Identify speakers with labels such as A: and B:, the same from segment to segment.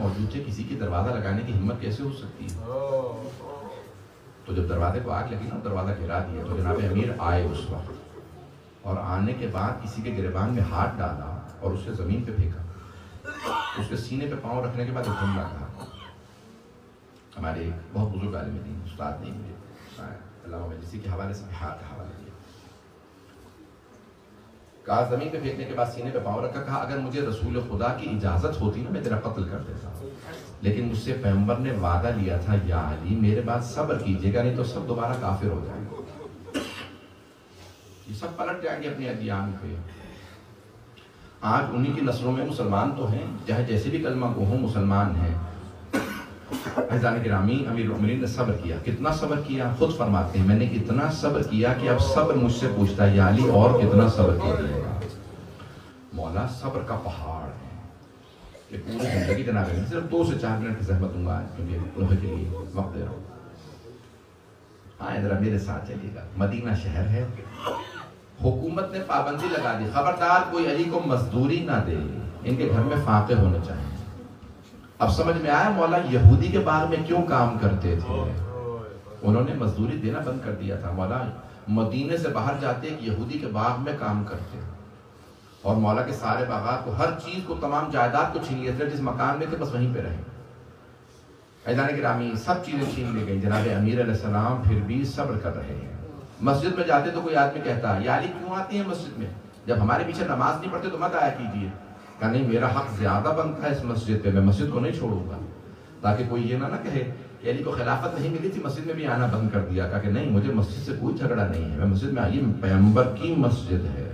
A: موجود تھے، کسی کی دروازہ لگانے کی ہمت کیسے ہو سکتی ہے؟ تو جب دروازے کو آگ لگی نا، دروازہ گرا دیا، تو جناب امیر آئے اس وقت، اور آنے کے بعد کسی کے گریبان میں ہاتھ ڈالا اور اسے زمین پہ پھینکا، اس کے سینے پہ پاؤں رکھنے کے بعد ایک جملہ کہا۔ ہمارے ایک بہت بزرگ عالم دین، استاد نہیں مجھے، علامہ مجلسی کے حوالے سے ہاتھ کا حوالہ دیا، کہا زمین پہ پھینکنے کے بعد سینے پہ پاؤں رکھا، کہا اگر مجھے رسول خدا کی اجازت ہوتی نا میں تیرا قتل کر دیتا، لیکن مجھ سے پیغمبر نے وعدہ لیا تھا، یا علی میرے بعد صبر کیجیے گا، نہیں تو سب دوبارہ کافر ہو جائیں گے، یہ سب پلٹ جائیں گے اپنے ادیان پہ۔ آج انہی کی نسلوں میں مسلمان تو ہیں، چاہے جیسے بھی کلمہ گو ہوں مسلمان ہیں۔ عزیزان گرامی، امیر المومنین نے صبر کیا، کتنا صبر کیا؟ خود فرماتے ہیں میں نے اتنا صبر کیا کہ اب صبر مجھ سے پوچھتا ہے یا علی اور کتنا صبر کیجیے گا۔ مولا صبر کا پہاڑ ہے کہ پوری زندگی جناب ہے، صرف 2 سے 4 منٹ کی زحمت دوں گا کیونکہ لوہے کے لیے وقت دے رہا ہوں۔ ہاں ذرا میرے ساتھ چلیے گا، مدینہ شہر ہے، حکومت نے پابندی لگا دی، خبردار کوئی علی کو مزدوری نہ دے، ان کے گھر میں فاقے ہونے چاہیے۔ اب سمجھ میں آیا مولا یہودی کے باغ میں کیوں کام کرتے تھے، انہوں نے مزدوری دینا بند کر دیا تھا۔ مولا مدینے سے باہر جاتے ایک یہودی کے باغ میں کام کرتے، اور مولا کے سارے باغات کو، ہر چیز کو، تمام جائیداد کو چھین لیا تھا، جس مکان میں تھے بس وہیں پہ رہے۔ عزیزان گرامی سب چیزیں چھین لی گئی، جناب امیر علیہ السلام پھر بھی صبر کر رہے ہیں۔ مسجد میں جاتے تو کوئی آدمی کہتا ہے یا علی کیوں آتے ہیں مسجد میں، جب ہمارے پیچھے نماز نہیں پڑھتے تو مت آیا کیجیے۔ کہا نہیں میرا حق زیادہ بنتا ہے اس مسجد پہ، میں مسجد کو نہیں چھوڑوں گا، تاکہ کوئی یہ نہ کہے کہ علی کو خلافت نہیں ملی تھی مسجد میں بھی آنا بند کر دیا۔ کہا کہ نہیں مجھے مسجد سے کوئی جھگڑا نہیں ہے، میں مسجد میں آئی، پیغمبر کی مسجد ہے۔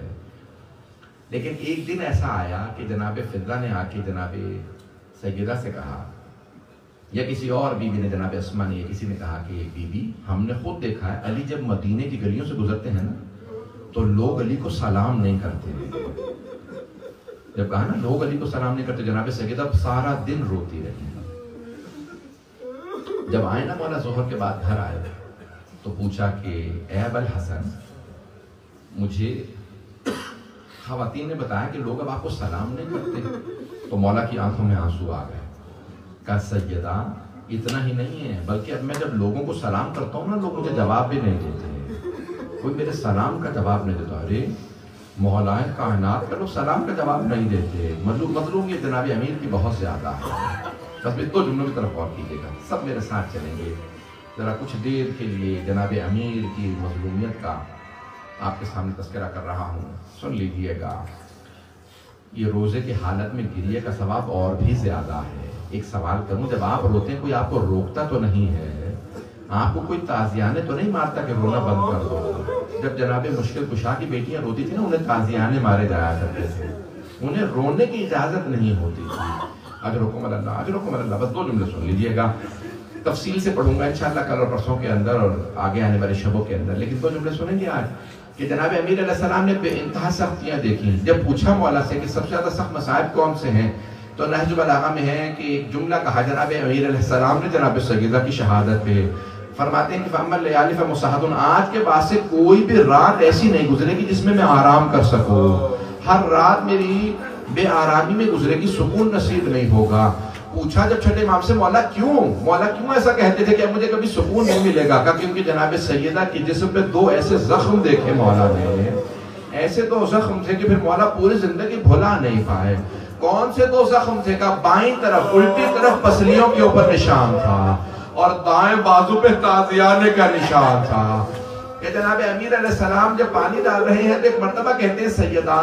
A: لیکن ایک دن ایسا آیا کہ جناب فضہ نے آ کے جناب سیدہ سے کہا، یا کسی اور بیوی نے، جناب اسما نے، کسی نے کہا کہ بی بی ہم نے خود دیکھا ہے علی جب مدینے کی گلیوں سے گزرتے ہیں نا تو لوگ علی کو سلام نہیں کرتے۔ جب کہا نا لوگ علی کو سلام نہیں کرتے، جناب سیدہ سارا دن روتی رہی۔ جب آئے نا مولا ظہر کے بعد گھر آئے تو پوچھا کہ اے ابا الحسن، مجھے خواتین نے بتایا کہ لوگ اب آپ کو سلام نہیں کرتے۔ تو مولا کی آنکھوں میں آنسو آ گئے۔ کہا سیدہ اتنا ہی نہیں ہے، بلکہ اب میں جب لوگوں کو سلام کرتا ہوں نا لوگ مجھے جواب بھی نہیں دیتے، کوئی میرے سلام کا جواب نہیں دیتا۔ ارے مولا کائنات کا لوگ سلام کا جواب نہیں دیتے، مظلوم یہ جناب امیر کی بہت زیادہ ہے۔ بس 2 جملوں کی طرف غور کیجیے گا، سب میرے ساتھ چلیں گے، ذرا کچھ دیر کے لیے جناب امیر کی مظلومیت کا آپ کے سامنے تذکرہ کر رہا ہوں، سن لیجیے گا۔ یہ روزے کی حالت میں گریے کا ثواب اور بھی زیادہ ہے۔ ایک سوال کروں، جب آپ روتے ہیں کوئی آپ کو روکتا تو نہیں ہے، آپ کو کوئی تازیانے تو نہیں مارتا کہ رونا بند کر دو؟ جب جناب مشکل کشا کی بیٹیاں روتی تھی نا انہیں تازیانے مارے جایا کرتے تھے، انہیں رونے کی اجازت نہیں ہوتی تھی۔ اجرکم اللہ، اجرکم اللہ۔ بس 2 جملے سن لیجیے گا، تفصیل سے پڑھوں گا انشاءاللہ کل اور پرسوں کے اندر اور آگے آنے والے شبوں کے اندر، لیکن 2 جملے سنیں گے آج کہ جناب امیر علیہ السلام نے بے انتہا سختیاں دیکھی۔ جب پوچھا مولا سے کہ سب سے زیادہ سخت مصائب کون سے ہیں تو نہج البلاغہ میں ہے کہ ایک جملہ کہا جناب امیر علیہ السلام نے جناب سیدہ کی شہادت پہ، فرماتے ہیں کہ فَأَمَّا اللَّيَالِ فَمُصَحَّةٌ، آج کے بعد سے کوئی بھی رات ایسی نہیں گزرے گی جس میں میں آرام کر سکوں، ہر رات میری بے آرامی میں گزرے گی، سکون نصیب نہیں ہوگا۔ پوچھا جب چھٹے امام سے مولا کیوں ایسا کہتے تھے کہ اب مجھے کبھی سکون نہیں ملے گا؟ کہا کیونکہ جناب سیدہ کی جسم پہ 2 ایسے زخم دیکھے مولا نے، ایسے 2 زخم تھے کہ پھر مولا پوری زندگی بھلا نہیں پائے۔ کون سے 2 زخم تھے؟ کہا بائیں طرف الٹی طرف پسلیوں کے اوپر نشان تھا اور دائیں بازو پہ تازیانے کا نشان تھا۔ کہ جناب امیر علیہ السلام جب پانی ڈال رہے ہیں تو ایک مرتبہ کہتے ہیں سیدہ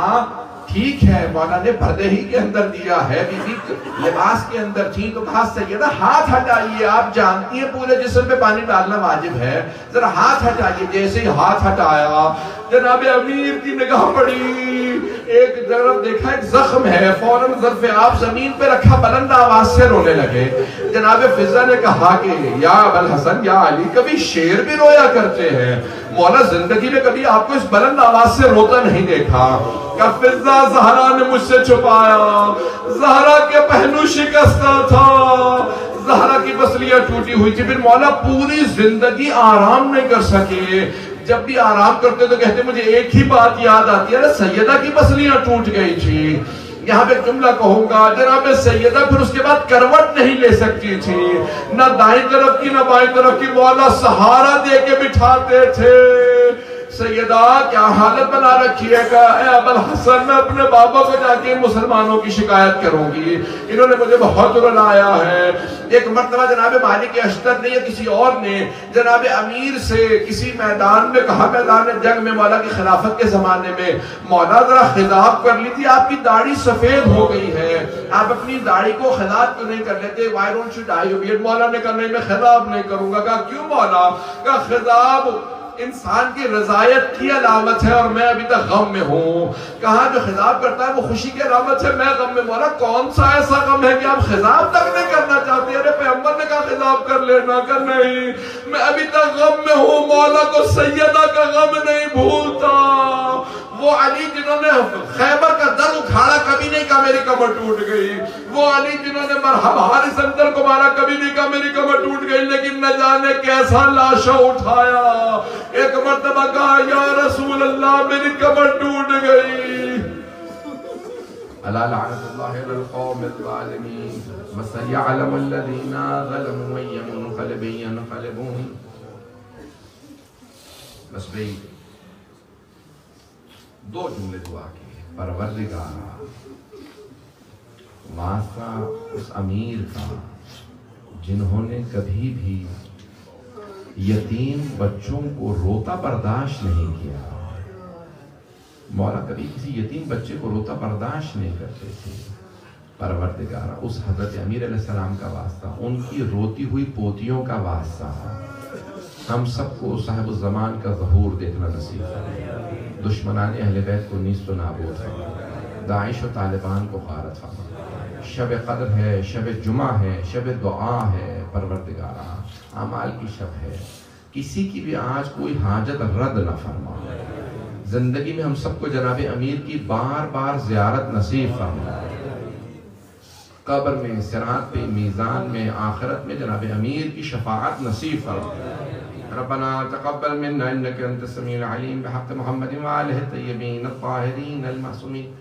A: ٹھیک ہے مولا نے پردے ہی کے اندر دیا ہے، بیوی لباس کے اندر تھی، تو کہا سیدہ ہاتھ ہٹائیے، آپ جانتی ہیں پورے جسم پہ پانی ڈالنا واجب ہے، ذرا ہاتھ ہٹائیے۔ جیسے ہی ہاتھ ہٹایا جناب امیر کی نگاہ پڑی، ایک طرف دیکھا ایک زخم ہے، فوراً ظرف آپ زمین پہ رکھا، بلند آواز سے رونے لگے۔ جناب فضہ نے کہا کہ یا ابا الحسن، یا علی، کبھی شیر بھی رویا کرتے ہیں، مولا زندگی میں کبھی آپ کو اس بلند آواز سے روتا نہیں دیکھا۔ کہ فضہ زہرا نے مجھ سے چھپایا، زہرا کے پہلو شکستہ تھا، زہرا کی پسلیاں ٹوٹی ہوئی تھی، پھر مولا پوری زندگی آرام نہیں کر سکے۔ جب بھی آرام کرتے تو کہتے مجھے ایک ہی بات یاد آتی ہے، سیدہ کی پسلیاں ٹوٹ گئی تھی۔ یہاں پہ جملہ کہوں گا، جناب سیدہ پھر اس کے بعد کروٹ نہیں لے سکتی تھی، نہ دائیں طرف کی نہ بائیں طرف کی، مولا سہارا دے کے بٹھاتے تھے۔ سیدہ کیا حالت بنا رکھی ہے کہ اے ابوالحسن میں اپنے بابا کو جا کے مسلمانوں کی شکایت کروں گی، انہوں نے مجھے بہت رلایا ہے۔ ایک مرتبہ جناب مالک اشتر نے یا کسی اور نے جناب امیر سے کسی میدان میں کہا، میدان جنگ میں مولا کی خلافت کے زمانے میں، مولا ذرا خضاب کر لی تھی، آپ کی داڑھی سفید ہو گئی ہے، آپ اپنی داڑھی کو خضاب کیوں نہیں کر لیتے؟ why don't you dye your beard؟ مولا نے کہا نہیں میں خضاب نہیں کروں گا۔ کہا کیوں مولا؟ کہا خضاب انسان کی رضایت کی علامت ہے اور میں ابھی تک غم میں ہوں۔ کہا جو خضاب کرتا ہے وہ خوشی کی علامت ہے، میں غم میں۔ مولا کون سا ایسا غم ہے کہ آپ خضاب تک نہیں کرنا چاہتے؟ ارے پیغمبر نے کہا خضاب کر لینا، کر نہیں، میں ابھی تک غم میں ہوں۔ مولا کو سیدہ کا غم نہیں بھولتا۔ وہ علی جنہوں نے خیبر کا در اکھاڑا، کبھی نہیں کہا میری کمر ٹوٹ گئی۔ وہ علی جنہوں نے مرحبا حارث اندر کو مارا، کبھی نہیں کہا میری کمر ٹوٹ گئی، لیکن نہ جانے کیسا لاشا اٹھایا۔ ایک مرتبہ کہا یا رسول اللہ میری کمر ٹوٹ گئی۔ الا لعنت اللہ علی القوم الظالمین وسيعلم الذین ظلموا أي منقلب ينقلبون۔ بس بھئی دو جملے دعا کی، پروردگارا واسطہ اس امیر کا جنہوں نے کبھی بھی یتیم بچوں کو روتا برداشت نہیں کیا۔ مولا کبھی کسی یتیم بچے کو روتا برداشت نہیں کرتے تھے۔ پروردگارا اس حضرت امیر علیہ السلام کا واسطہ، ان کی روتی ہوئی پوتیوں کا واسطہ، ہم سب کو صاحب الزمان کا ظہور دیکھنا نصیب فرما، دشمنان اہل بیت کو نیست و نابود فرما، داعش و طالبان کو غارت فرما۔ شب قدر ہے، شب جمعہ ہے، شب دعا ہے، پروردگارا اعمال کی شب ہے، کسی کی بھی آج کوئی حاجت رد نہ فرما۔ زندگی میں ہم سب کو جناب امیر کی بار بار زیارت نصیب فرما، قبر میں، صراط پہ، میزان میں، آخرت میں جناب امیر کی شفاعت نصیب فرما۔ ربنا تقبل منا انك انت السميع العليم بحق محمد وآله الطيبين الطاهرين المعصومين۔